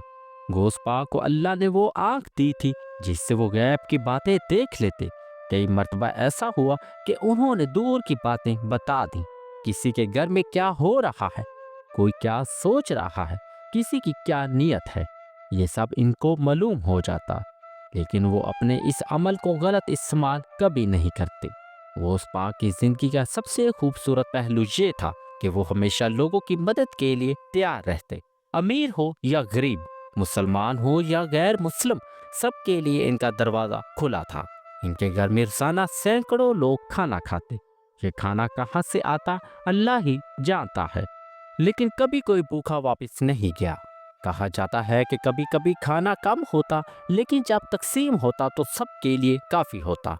غوث پاک کو اللہ نے وہ آنکھ دی تھی جس سے وہ غیب کی باتیں دیکھ لیتے۔ کئی مرتبہ ایسا ہوا کہ انہوں نے دور کی باتیں بتا دیں، کسی کے گھر میں کیا ہو رہا ہے، کوئی کیا سوچ رہا ہے، کسی کی کیا نیت ہے، یہ سب ان کو معلوم ہو جاتا، لیکن وہ اپنے اس عمل کو غلط استعمال کبھی نہیں کرتے۔ غوث پاک کی زندگی کا سب سے خوبصورت پہلو یہ تھا کہ وہ ہمیشہ لوگوں کی مدد کے لیے تیار رہتے، امیر ہو یا غریب، مسلمان ہو یا غیر مسلم، سب کے لیے ان کا دروازہ کھلا تھا۔ ان کے گھر میں روزانہ سینکڑوں لوگ کھانا کھاتے۔ یہ کھانا کہاں سے آتا اللہ ہی جانتا ہے، لیکن کبھی کوئی بھوکا واپس نہیں گیا۔ کہا جاتا ہے کہ کبھی کبھی کھانا کم ہوتا، لیکن جب تقسیم ہوتا تو سب کے لیے کافی ہوتا۔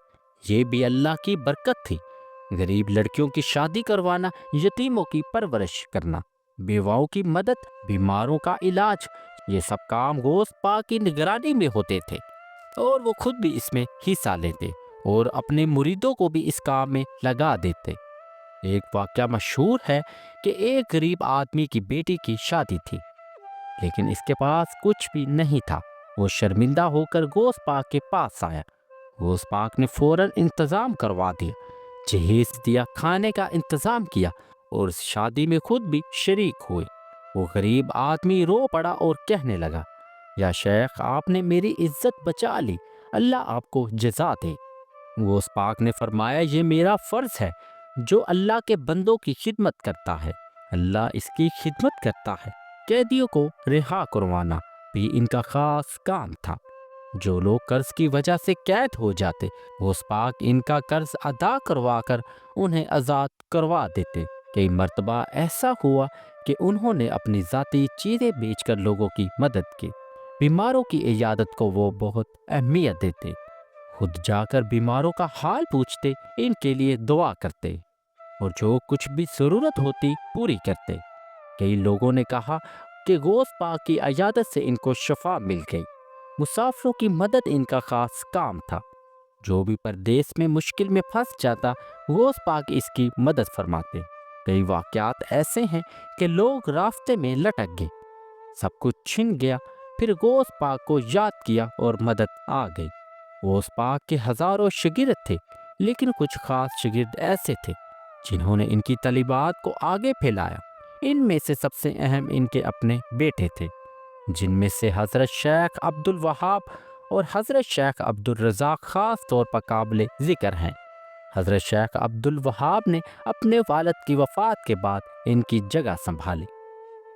یہ بھی اللہ کی برکت تھی۔ غریب لڑکیوں کی شادی کروانا، یتیموں کی پرورش کرنا، بیواؤں کی مدد، بیماروں کا علاج، یہ سب کام غوث پاک کی نگرانی میں ہوتے تھے، اور وہ خود بھی اس میں حصہ لیتے اور اپنے مریدوں کو بھی اس کام میں لگا دیتے۔ ایک واقعہ مشہور ہے کہ ایک غریب آدمی کی بیٹی کی شادی تھی، لیکن اس کے پاس کچھ بھی نہیں تھا۔ وہ شرمندہ ہو کر غوث پاک کے پاس آیا۔ غوث پاک نے فوراً انتظام کروا دیا، جہیز دیا، کھانے کا انتظام کیا اور اس شادی میں خود بھی شریک ہوئے۔ وہ غریب آدمی رو پڑا اور کہنے لگا، یا شیخ آپ نے میری عزت بچا لی، اللہ آپ کو جزا دے۔ غوث پاک نے فرمایا یہ میرا فرض ہے، جو اللہ کے بندوں کی خدمت کرتا ہے اللہ اس کی خدمت کرتا ہے۔ قیدیوں کو رہا کروانا بھی ان کا خاص کام تھا۔ جو لوگ قرض کی وجہ سے قید ہو جاتے، غوث پاک ان کا قرض ادا کروا کر انہیں آزاد کروا دیتے۔ کئی مرتبہ ایسا ہوا کہ انہوں نے اپنی ذاتی چیزیں بیچ کر لوگوں کی مدد کی۔ بیماروں کی عیادت کو وہ بہت اہمیت دیتے، خود جا کر بیماروں کا حال پوچھتے، ان کے لیے دعا کرتے اور جو کچھ بھی ضرورت ہوتی پوری کرتے۔ کئی لوگوں نے کہا کہ غوث پاک کی عیادت سے ان کو شفا مل گئی۔ مسافروں کی مدد ان کا خاص کام تھا۔ جو بھی پردیس میں مشکل میں پھنس جاتا، غوث پاک اس کی مدد فرماتے۔ کئی واقعات ایسے ہیں کہ لوگ راستے میں لٹک گئے، سب کچھ چھن گیا، پھر غوث پاک کو یاد کیا اور مدد آ گئی۔ غوث پاک کے ہزاروں شاگرد تھے، لیکن کچھ خاص شاگرد ایسے تھے جنہوں نے ان کی تعلیمات کو آگے پھیلایا۔ ان میں سے سب سے اہم ان کے اپنے بیٹے تھے، جن میں سے حضرت شیخ عبد الوہاب اور حضرت شیخ عبد الرزاق خاص طور پر قابل ذکر ہیں۔ حضرت شیخ عبد الوہاب نے اپنے والد کی وفات کے بعد ان کی جگہ سنبھالی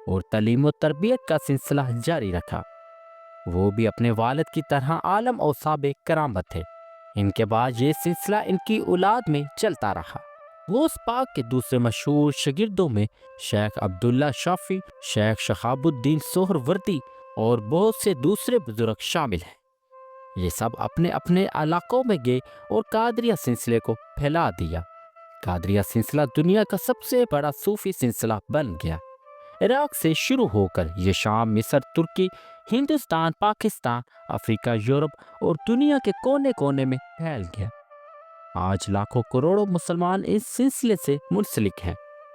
اور تعلیم و تربیت کا سلسلہ جاری رکھا۔ وہ بھی اپنے والد کی طرح عالم اور صاحب کرامت تھے۔ ان کے بعد یہ سلسلہ ان کی اولاد میں چلتا رہا۔ غوث پاک کے دوسرے مشہور شاگردوں میں شیخ عبداللہ شافعی، شیخ شہاب الدین سہروردی اور بہت سے دوسرے بزرگ شامل ہیں۔ یہ سب اپنے اپنے علاقوں میں گئے اور قادریہ سلسلے کو پھیلا دیا۔ قادریہ سلسلہ دنیا کا سب سے بڑا صوفی سلسلہ بن گیا۔ عراق سے شروع ہو کر یہ شام، مصر، ترکی، ہندوستان، پاکستان، افریقہ، یورپ اور دنیا کے کونے کونے میں پھیل گیا۔ آج لاکھوں کروڑوں مسلمان اس سلسلے سے منسلک ہیں۔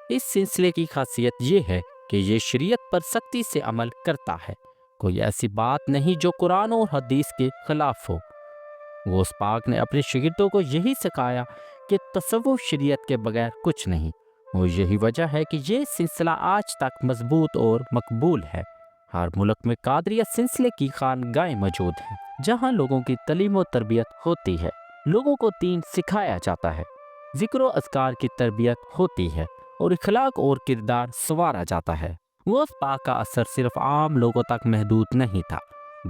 اس سلسلے کی خاصیت یہ ہے کہ یہ شریعت پر سختی سے عمل کرتا ہے۔ کوئی ایسی بات نہیں جو قرآن اور حدیث کے خلاف ہو۔ غوث پاک نے اپنے شاگردوں کو یہی سکھایا کہ تصوف شریعت کے بغیر کچھ نہیں، اور یہی وجہ ہے کہ یہ سلسلہ آج تک مضبوط اور مقبول ہے۔ ہر ملک میں قادریہ سلسلے کی خانقاہیں موجود ہیں جہاں لوگوں کی تعلیم و تربیت ہوتی ہے، لوگوں کو دین سکھایا جاتا ہے، ذکر و اذکار کی تربیت ہوتی ہے اور اخلاق اور کردار سنوارا جاتا ہے۔ غوث پاک کا اثر صرف عام لوگوں تک محدود نہیں تھا،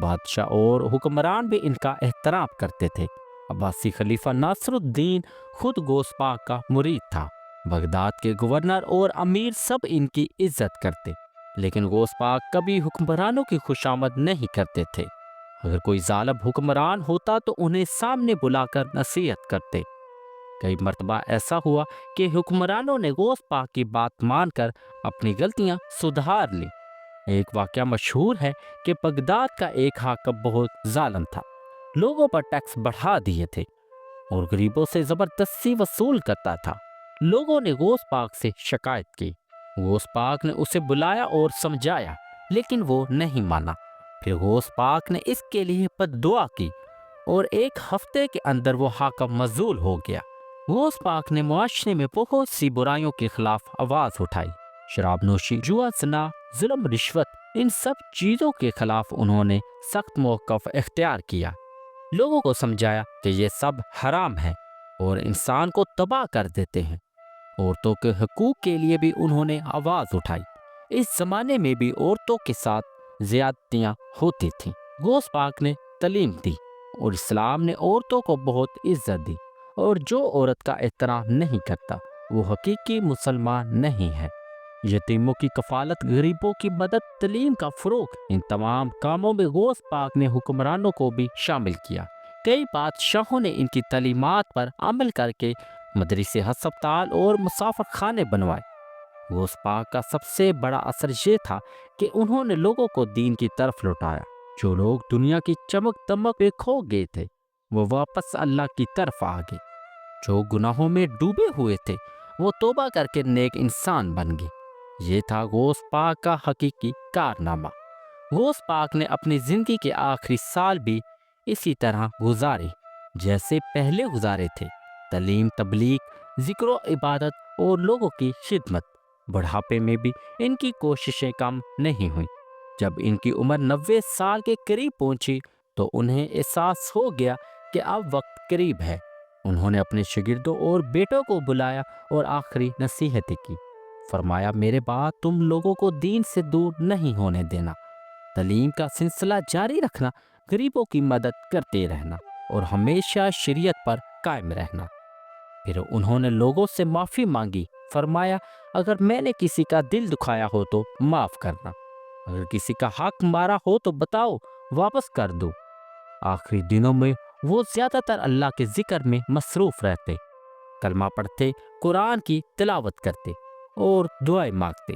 بادشاہ اور حکمران بھی ان کا احترام کرتے تھے۔ عباسی خلیفہ ناصر الدین خود غوث پاک کا مرید تھا۔ بغداد کے گورنر اور امیر سب ان کی عزت کرتے، لیکن غوث پاک کبھی حکمرانوں کی خوشامد نہیں کرتے تھے۔ اگر کوئی ظالم حکمران ہوتا تو انہیں سامنے بلا کر نصیحت کرتے۔ کئی مرتبہ ایسا ہوا کہ حکمرانوں نے غوث پاک کی بات مان کر اپنی غلطیاں سدھار لی۔ ایک واقعہ مشہور ہے کہ بغداد کا ایک حاکم بہت ظالم تھا، لوگوں پر ٹیکس بڑھا دیے تھے اور غریبوں سے زبردستی وصول کرتا تھا۔ لوگوں نے غوث پاک سے شکایت کی، غوث پاک نے اسے بلایا اور سمجھایا، لیکن وہ نہیں مانا۔ پھر غوث پاک نے اس کے لیے بد دعا کی اور ایک ہفتے کے اندر وہ حاکم معزول ہو گیا۔ غوث پاک نے معاشرے میں بہت سی برائیوں کے خلاف آواز اٹھائی، شراب نوشی، جوا، زنا، ظلم، رشوت، ان سب چیزوں کے خلاف انہوں نے سخت موقف اختیار کیا۔ لوگوں کو سمجھایا کہ یہ سب حرام ہے اور انسان کو تباہ کر دیتے ہیں۔ عورتوں کے حقوق کے لیے بھی انہوں نے آواز اٹھائی۔ اس زمانے میں بھی عورتوں کے ساتھ زیادتیاں ہوتی تھیں۔ غوث پاک نے تعلیم دی اور اسلام نے عورتوں کو بہت عزت دی، اور جو عورت کا احترام نہیں کرتا وہ حقیقی مسلمان نہیں ہے۔ یتیموں کی کفالت، غریبوں کی مدد، تعلیم کا فروغ، ان تمام کاموں میں غوث پاک نے حکمرانوں کو بھی شامل کیا۔ کئی بادشاہوں نے ان کی تعلیمات پر عمل کر کے مدرسے، ہسپتال اور مسافر خانے بنوائے۔ غوث پاک کا سب سے بڑا اثر یہ تھا کہ انہوں نے لوگوں کو دین کی طرف لوٹایا۔ جو لوگ دنیا کی چمک دمک پہ کھو گئے تھے وہ واپس اللہ کی طرف آ گئے۔ جو گناہوں میں ڈوبے ہوئے تھے وہ توبہ کر کے نیک انسان بن گئے۔ یہ تھا غوث پاک کا حقیقی کارنامہ۔ غوث پاک نے اپنی زندگی کے آخری سال بھی اسی طرح گزارے جیسے پہلے گزارے تھے، تعلیم، تبلیغ، ذکر و عبادت اور لوگوں کی خدمت۔ بڑھاپے میں بھی ان کی کوششیں کم نہیں ہوئیں۔ جب ان کی عمر 90 سال کے قریب پہنچی تو انہیں احساس ہو گیا کہ اب وقت قریب ہے۔ انہوں نے اپنے شاگردوں اور بیٹوں کو بلایا اور آخری نصیحتیں کی۔ فرمایا، میرے بعد تم لوگوں کو دین سے دور نہیں ہونے دینا، تعلیم کا سلسلہ جاری رکھنا، غریبوں کی مدد کرتے رہنا اور ہمیشہ شریعت پر قائم رہنا۔ پھر انہوں نے لوگوں سے معافی مانگی۔ فرمایا، اگر میں نے کسی کا دل دکھایا ہو تو معاف کرنا، اگر کسی کا حق مارا ہو تو بتاؤ، واپس کر دو۔ آخری دنوں میں وہ زیادہ تر اللہ کے ذکر میں مصروف رہتے، کلمہ پڑھتے، قرآن کی تلاوت کرتے اور دعائیں مانگتے۔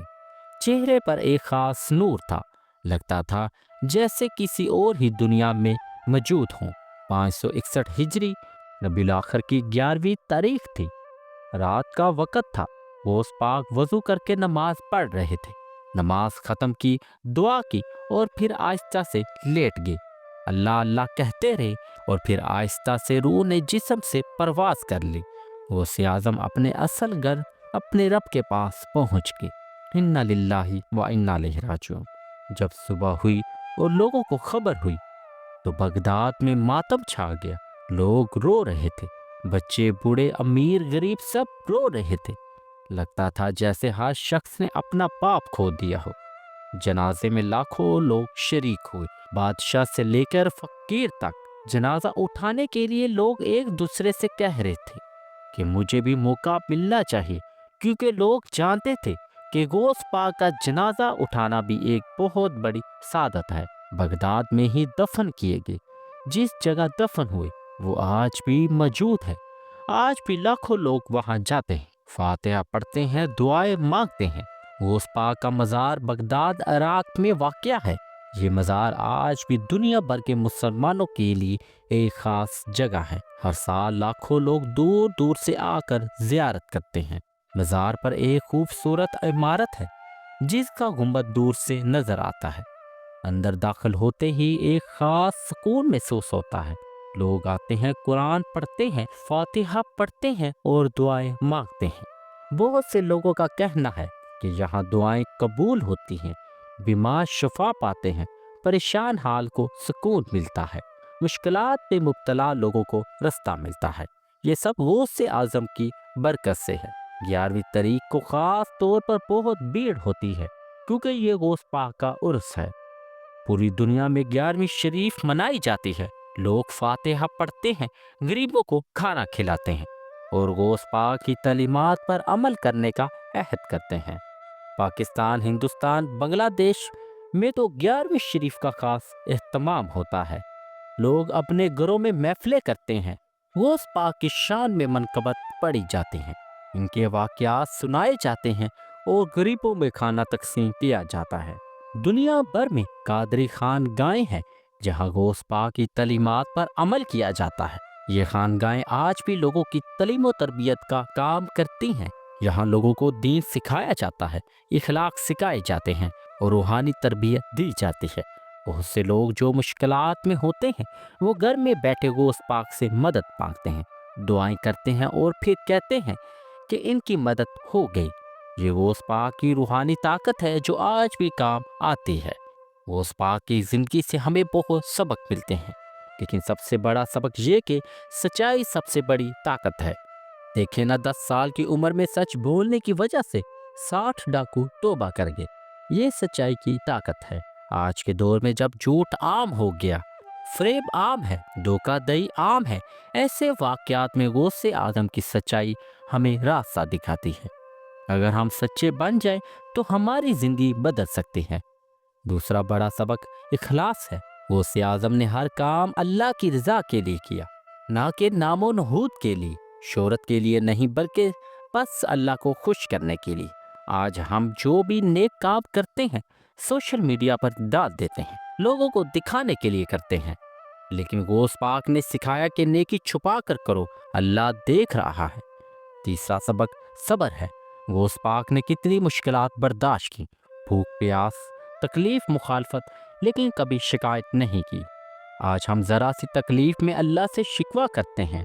چہرے پر ایک خاص نور تھا، لگتا تھا جیسے کسی اور ہی دنیا میں موجود ہوں۔ 561 ہجری ربیع الاخر کی 11ویں تاریخ تھی، رات کا وقت تھا۔ غوث پاک وضو کر کے نماز پڑھ رہے تھے۔ نماز ختم کی، دعا کی اور پھر آہستہ سے لیٹ گئے۔ اللہ اللہ کہتے رہے اور پھر آہستہ سے روح نے جسم سے پرواز کر لی۔ غوث اعظم اپنے اصل گھر، اپنے رب کے پاس پہنچ گئے۔ انا للہ و انا الیہ راجعون۔ جب صبح ہوئی اور لوگوں کو خبر ہوئی تو بغداد میں ماتم چھا گیا۔ لوگ رو رہے تھے، بچے، بوڑھے، امیر، غریب، سب رو رہے تھے۔ لگتا تھا جیسے ہر شخص نے اپنا باپ کھو دیا ہو۔ جنازے میں لاکھوں لوگ شریک ہوئے، بادشاہ سے لے کر فقیر تک۔ جنازہ اٹھانے کے لیے لوگ ایک دوسرے سے کہہ رہے تھے کہ مجھے بھی موقع ملنا چاہیے، کیونکہ لوگ جانتے تھے کہ غوث پاک کا جنازہ اٹھانا بھی ایک بہت بڑی سعادت ہے۔ بغداد میں ہی دفن کیے گئے۔ جس جگہ دفن ہوئے وہ آج بھی موجود ہے۔ آج بھی لاکھوں لوگ وہاں جاتے ہیں، فاتحہ پڑھتے ہیں، دعائیں مانگتے ہیں۔ غوث پاک کا مزار بغداد، عراق میں واقع ہے۔ یہ مزار آج بھی دنیا بھر کے مسلمانوں کے لیے ایک خاص جگہ ہے۔ ہر سال لاکھوں لوگ دور دور سے آ کر زیارت کرتے ہیں۔ مزار پر ایک خوبصورت عمارت ہے جس کا گنبد دور سے نظر آتا ہے۔ اندر داخل ہوتے ہی ایک خاص سکون محسوس ہوتا ہے۔ لوگ آتے ہیں، قرآن پڑھتے ہیں، فاتحہ پڑھتے ہیں اور دعائیں مانگتے ہیں۔ بہت سے لوگوں کا کہنا ہے کہ یہاں دعائیں قبول ہوتی ہیں، بیمار شفا پاتے ہیں، پریشان حال کو سکون ملتا ہے، مشکلات میں مبتلا لوگوں کو رستہ ملتا ہے۔ یہ سب غوث اعظم کی برکت سے ہے۔ 11ویں تاریخ کو خاص طور پر بہت بھیڑ ہوتی ہے کیونکہ یہ غوث پاک کا عرس ہے۔ پوری دنیا میں 11ویں شریف منائی جاتی ہے۔ لوگ فاتحہ پڑھتے ہیں، غریبوں کو کھانا کھلاتے ہیں اور غوث پاک کی تعلیمات پر عمل کرنے کا عہد کرتے ہیں۔ پاکستان، ہندوستان، بنگلہ دیش میں تو 11ویں شریف کا خاص اہتمام ہوتا ہے۔ لوگ اپنے گھروں میں محفلیں کرتے ہیں، غوث پاک کی شان میں منقبت پڑھی جاتی ہیں، ان کے واقعات سنائے جاتے ہیں اور غریبوں میں کھانا تقسیم کیا جاتا ہے۔ دنیا بھر میں قادری خانقاہیں ہیں جہاں غوث پاک کی تعلیمات پر عمل کیا جاتا ہے۔ یہ خانقاہیں آج بھی لوگوں کی تعلیم و تربیت کا کام کرتی ہیں۔ یہاں لوگوں کو دین سکھایا جاتا ہے، اخلاق سکھائے جاتے ہیں اور روحانی تربیت دی جاتی ہے۔ بہت سے لوگ جو مشکلات میں ہوتے ہیں وہ گھر میں بیٹھے غوث پاک سے مدد مانگتے ہیں، دعائیں کرتے ہیں اور پھر کہتے ہیں کہ ان کی مدد ہو گئی۔ یہ غوث پاک کی روحانی طاقت ہے جو آج بھی کام آتی ہے۔ غوث پاک کی زندگی سے ہمیں بہت سبق ملتے ہیں، لیکن سب سے بڑا سبق یہ کہ سچائی سب سے بڑی طاقت ہے۔ دیکھیں نا، 10 سال کی عمر میں سچ بولنے کی وجہ سے 60 ڈاکو توبہ کر گئے۔ یہ سچائی کی طاقت ہے۔ آج کے دور میں جب جھوٹ عام ہو گیا، فریب عام ہے، دھوکہ دہی عام ہے، ایسے واقعات میں غوث اعظم کی سچائی ہمیں راستہ دکھاتی ہے۔ اگر ہم سچے بن جائیں تو ہماری زندگی بدل سکتی ہے۔ دوسرا بڑا سبق اخلاص ہے۔ غوث اعظم نے ہر کام اللہ کی رضا کے لیے کیا، نہ کہ نام و نہود کے لیے، شہرت کے لیے نہیں، بلکہ بس اللہ کو خوش کرنے کے لیے۔ آج ہم جو بھی نیک کام کرتے ہیں سوشل میڈیا پر ڈال دیتے ہیں، لوگوں کو دکھانے کے لیے کرتے ہیں، لیکن غوث پاک نے سکھایا کہ نیکی چھپا کر کرو، اللہ دیکھ رہا ہے۔ تیسرا سبق صبر ہے۔ غوث پاک نے کتنی مشکلات برداشت کی، بھوک، پیاس، تکلیف، مخالفت، لیکن کبھی شکایت نہیں کی۔ آج ہم ذرا سی تکلیف میں اللہ سے شکوہ کرتے ہیں۔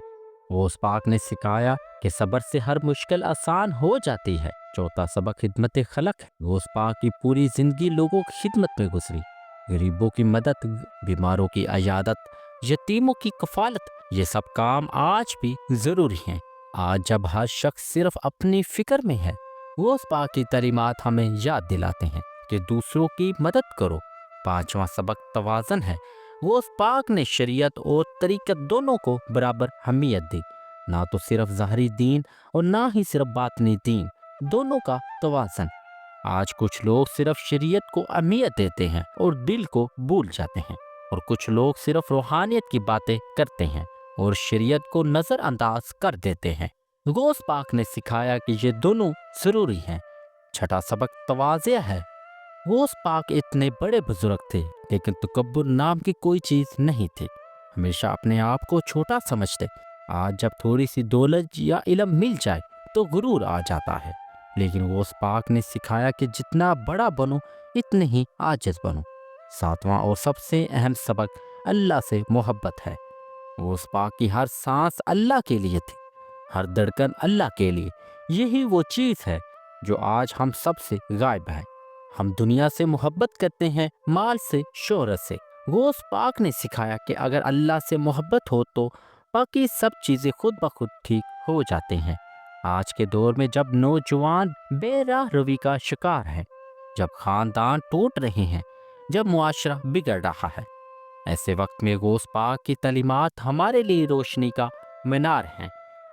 غوث پاک نے سکھایا کہ صبر سے ہر مشکل آسان ہو جاتی ہے۔ چوتھا سبق خدمت خلق ہے۔ غوث پاک کی پوری زندگی لوگوں کی خدمت میں گزری، غریبوں کی مدد، بیماروں کی عیادت، یتیموں کی کفالت۔ یہ سب کام آج بھی ضروری ہیں۔ آج جب ہر شخص صرف اپنی فکر میں ہے، غوث پاک کی تعلیمات ہمیں یاد دلاتے ہیں کہ دوسروں کی مدد کرو۔ پانچواں سبق توازن ہے۔ غوث پاک نے شریعت اور طریقت دونوں کو برابر اہمیت دی، نہ تو صرف ظاہری دین اور نہ ہی صرف باطنی دین، دونوں کا توازن۔ آج کچھ لوگ صرف شریعت کو اہمیت دیتے ہیں اور دل کو بھول جاتے ہیں، اور کچھ لوگ صرف روحانیت کی باتیں کرتے ہیں اور شریعت کو نظر انداز کر دیتے ہیں۔ غوث پاک نے سکھایا کہ یہ دونوں ضروری ہیں۔ چھٹا سبق تواضع ہے۔ غوث پاک اتنے بڑے بزرگ تھے لیکن تکبر نام کی کوئی چیز نہیں تھی، ہمیشہ اپنے آپ کو چھوٹا سمجھتے۔ آج جب تھوڑی سی دولت یا علم مل جائے تو غرور آ جاتا ہے، لیکن غوث پاک نے سکھایا کہ جتنا بڑا بنو اتنے ہی عاجز بنو۔ ساتواں اور سب سے اہم سبق اللہ سے محبت ہے۔ غوث پاک کی ہر سانس اللہ کے لیے تھی، ہر دھڑکن اللہ کے لیے۔ یہی وہ چیز ہے جو آج ہم سب سے غائب ہے۔ ہم دنیا سے محبت کرتے ہیں، مال سے، شہرت سے۔ غوث پاک نے سکھایا کہ اگر اللہ سے محبت ہو تو باقی سب چیزیں خود بخود ٹھیک ہو جاتے ہیں۔ آج کے دور میں جب نوجوان بے راہ روی کا شکار ہیں، جب خاندان ٹوٹ رہے ہیں، جب معاشرہ بگڑ رہا ہے، ایسے وقت میں غوث پاک کی تعلیمات ہمارے لیے روشنی کا مینار ہیں۔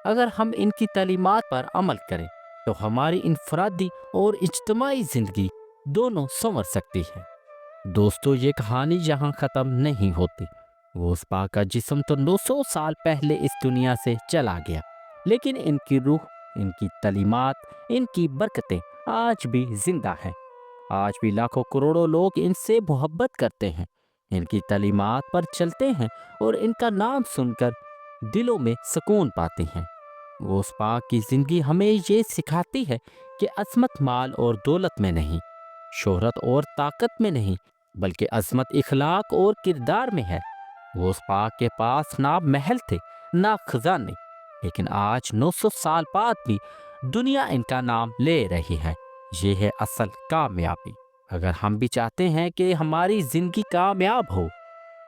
اگر ہم ان کی تعلیمات پر عمل کریں تو ہماری انفرادی اور اجتماعی زندگی دونوں سنور سکتی ہے۔ دوستو، یہ کہانی یہاں ختم نہیں ہوتی۔ غوث پاک کا جسم تو 900 سال پہلے اس دنیا سے چلا گیا، لیکن ان کی روح، ان کی تعلیمات، ان کی برکتیں آج بھی زندہ ہیں۔ آج بھی لاکھوں کروڑوں لوگ ان سے محبت کرتے ہیں، ان کی تعلیمات پر چلتے ہیں اور ان کا نام سن کر دلوں میں سکون پاتے ہیں۔ غوث پاک کی زندگی ہمیں یہ سکھاتی ہے کہ عظمت مال اور دولت میں نہیں، شہرت اور طاقت میں نہیں، بلکہ عظمت اخلاق اور کردار میں ہے۔ غوث پاک کے پاس نہ محل تھے نہ خزانے، لیکن آج 900 سال بعد بھی دنیا ان کا نام لے رہی ہے۔ یہ ہے اصل کامیابی۔ اگر ہم بھی چاہتے ہیں کہ ہماری زندگی کامیاب ہو،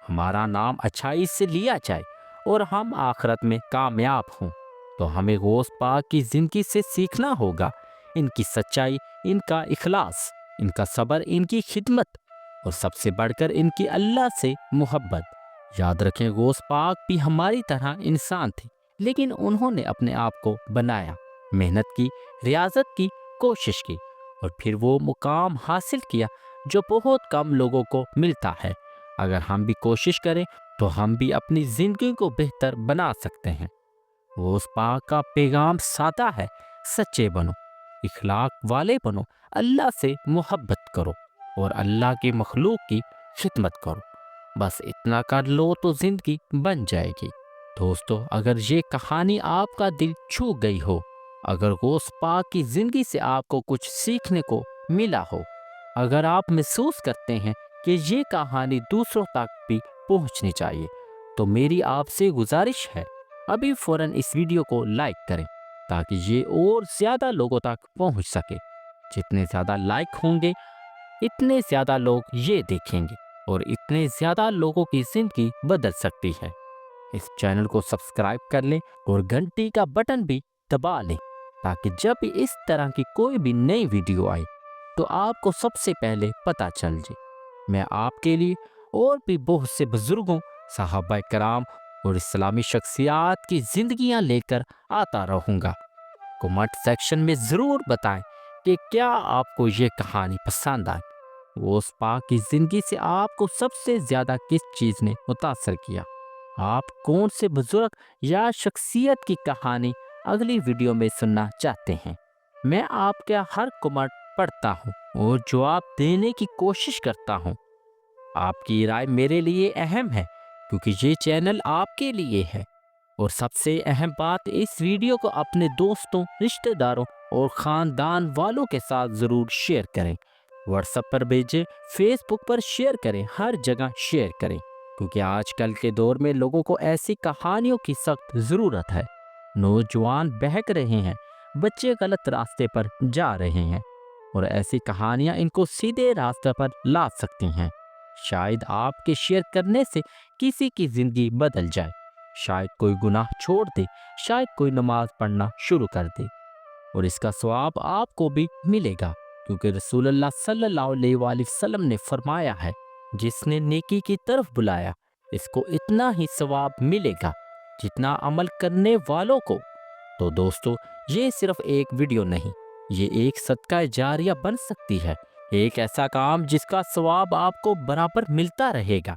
ہمارا نام اچھائی سے لیا جائے اور ہم آخرت میں کامیاب ہوں، تو ہمیں غوث پاک کی زندگی سے سیکھنا ہوگا۔ ان کی سچائی، ان کا اخلاص، ان کا صبر، ان کی خدمت اور سب سے بڑھ کر ان کی اللہ سے محبت۔ یاد رکھیں، غوث پاک بھی ہماری طرح انسان تھے، لیکن انہوں نے اپنے آپ کو بنایا، محنت کی، ریاضت کی، کوشش کی، اور پھر وہ مقام حاصل کیا جو بہت کم لوگوں کو ملتا ہے۔ اگر ہم بھی کوشش کریں تو ہم بھی اپنی زندگی کو بہتر بنا سکتے ہیں۔ غوث پاک کا پیغام سادہ ہے: سچے بنو، اخلاق والے بنو، اللہ سے محبت کرو اور اللہ کی مخلوق کی خدمت کرو۔ بس اتنا کر لو تو زندگی بن جائے گی۔ دوستو، اگر یہ کہانی آپ کا دل چھو گئی ہو، اگر غوث پاک کی زندگی سے آپ کو کچھ سیکھنے کو ملا ہو، اگر آپ محسوس کرتے ہیں کہ یہ کہانی دوسروں تک بھی پہنچنی چاہیے، تو میری آپ سے گزارش ہے، ابھی فوراً اس ویڈیو کو لائک کریں تاکہ یہ اور زیادہ لوگوں تک پہنچ سکے۔ جتنے زیادہ لائک ہوں گے، اتنے زیادہ لوگ یہ دیکھیں گے اور اتنے زیادہ لوگوں کی زندگی بدل سکتی ہے۔ اس چینل کو سبسکرائب کر لیں اور گھنٹی کا بٹن بھی دبا لیں تاکہ جب بھی اس طرح کی کوئی بھی نئی ویڈیو آئے تو آپ کو سب سے پہلے پتہ چل جائے۔ میں آپ کے لیے اور بھی بہت سے بزرگوں، صحابہ کرام اور اسلامی شخصیات کی زندگیاں لے کر آتا رہوں گا۔ کمنٹ سیکشن میں ضرور بتائیں کہ کیا آپ کو یہ کہانی پسند آئی۔ غوث پاک کی زندگی سے آپ کو سب سے زیادہ کس چیز نے متاثر کیا؟ آپ کون سے بزرگ یا شخصیت کی کہانی اگلی ویڈیو میں سننا چاہتے ہیں؟ میں آپ کا ہر کمنٹ پڑھتا ہوں اور جواب دینے کی کوشش کرتا ہوں۔ آپ کی رائے میرے لیے اہم ہے کیونکہ یہ چینل آپ کے لیے ہے۔ اور سب سے اہم بات، اس ویڈیو کو اپنے دوستوں، رشتہ داروں اور خاندان والوں کے ساتھ ضرور شیئر کریں۔ واٹس ایپ پر بھیجیں، فیس بک پر شیئر کریں، ہر جگہ شیئر کریں، کیونکہ آج کل کے دور میں لوگوں کو ایسی کہانیوں کی سخت ضرورت ہے۔ نوجوان بہک رہے ہیں، بچے غلط راستے پر جا رہے ہیں، اور ایسی کہانیاں ان کو سیدھے راستے پر لا سکتی ہیں۔ شاید آپ کے شیئر کرنے سے کسی کی زندگی بدل جائے، شاید کوئی گناہ چھوڑ دے، شاید کوئی نماز پڑھنا شروع کر دے، اور اس کا ثواب آپ کو بھی ملے گا، کیونکہ رسول اللہ صلی اللہ علیہ وآلہ وسلم نے فرمایا ہے، جس نے نیکی کی طرف بلایا اس کو اتنا ہی ثواب ملے گا جتنا عمل کرنے والوں کو۔ تو دوستو، یہ صرف ایک ویڈیو نہیں، یہ ایک صدقہ جاریہ بن سکتی ہے، ایک ایسا کام جس کا ثواب آپ کو برابر ملتا رہے گا۔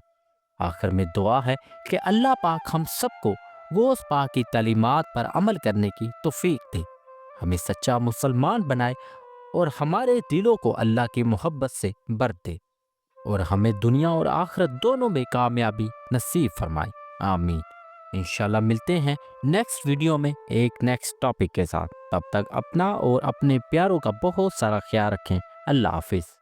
آخر میں دعا ہے کہ اللہ پاک ہم سب کو غوث پاک کی تعلیمات پر عمل کرنے کی توفیق دے، ہمیں سچا مسلمان بنائے اور ہمارے دلوں کو اللہ کی محبت سے بھر دے، اور ہمیں دنیا اور آخرت دونوں میں کامیابی نصیب فرمائے۔ آمین۔ انشاءاللہ ملتے ہیں نیکسٹ ویڈیو میں ایک نیکسٹ ٹاپک کے ساتھ۔ تب تک اپنا اور اپنے پیاروں کا بہت سارا خیال رکھیں۔ اللہ حافظ۔